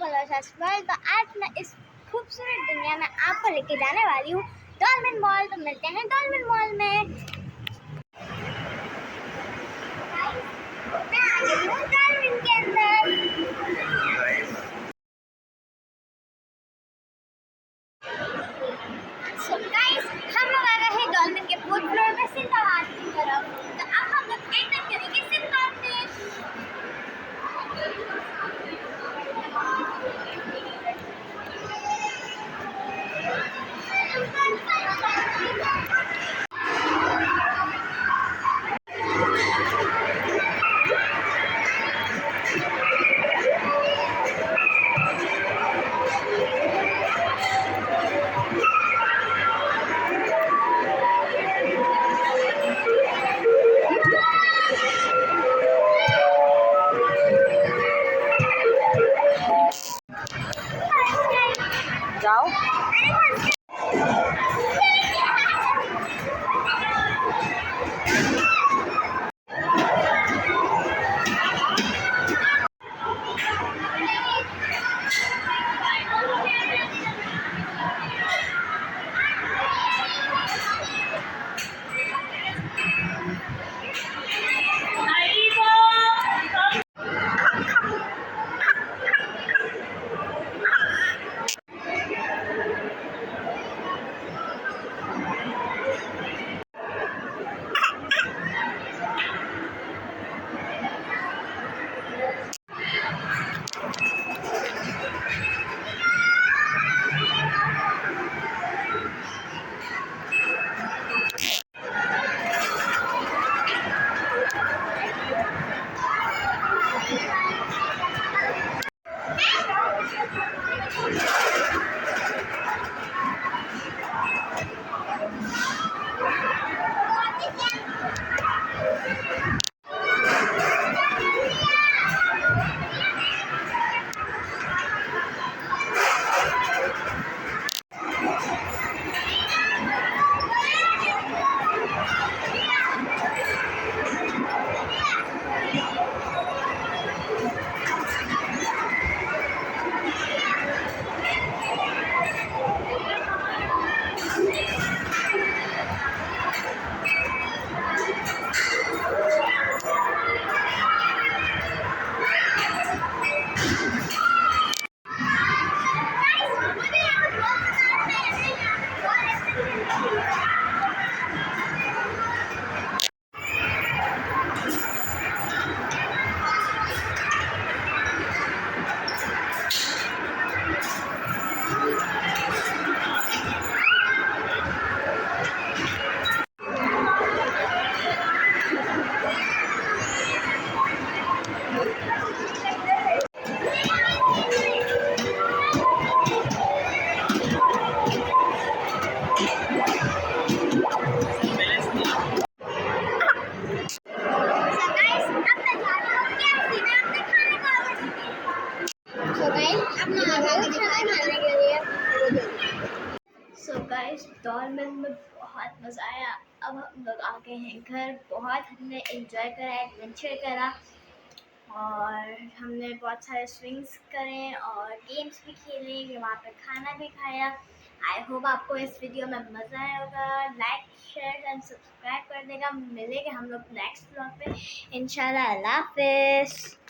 जबरदस्त वर्ल्ड। तो आज मैं इस खूबसूरत दुनिया में आपको लेके जाने वाली हूँ डॉल्फिन मॉल। तो मिलते हैं डॉल्फिन मॉल में। मैं आ गई हूँ डॉल्फिन के अंदर। So guys, हम लोग आ गए हैं डॉल्फिन के फूड फ्लोर में सिंबाबाद की तरफ। तो अब हम लोग एंटर करेंगे सिंबाबाद में। जाओ। सो गाइस डॉल्फिन में बहुत मज़ा आया। अब हम लोग आ गए हैं घर। बहुत हमने एंजॉय करा, एडवेंचर करा और हमने बहुत सारे स्विंग्स करे और गेम्स भी खेले, वहाँ पे खाना भी खाया। आई होप आपको इस वीडियो में मज़ा आया होगा। लाइक शेयर एंड सब्सक्राइब कर देगा। मिलेंगे हम लोग नेक्स्ट ब्लॉग पे इंशाल्लाह। अल्लाह हाफिज़।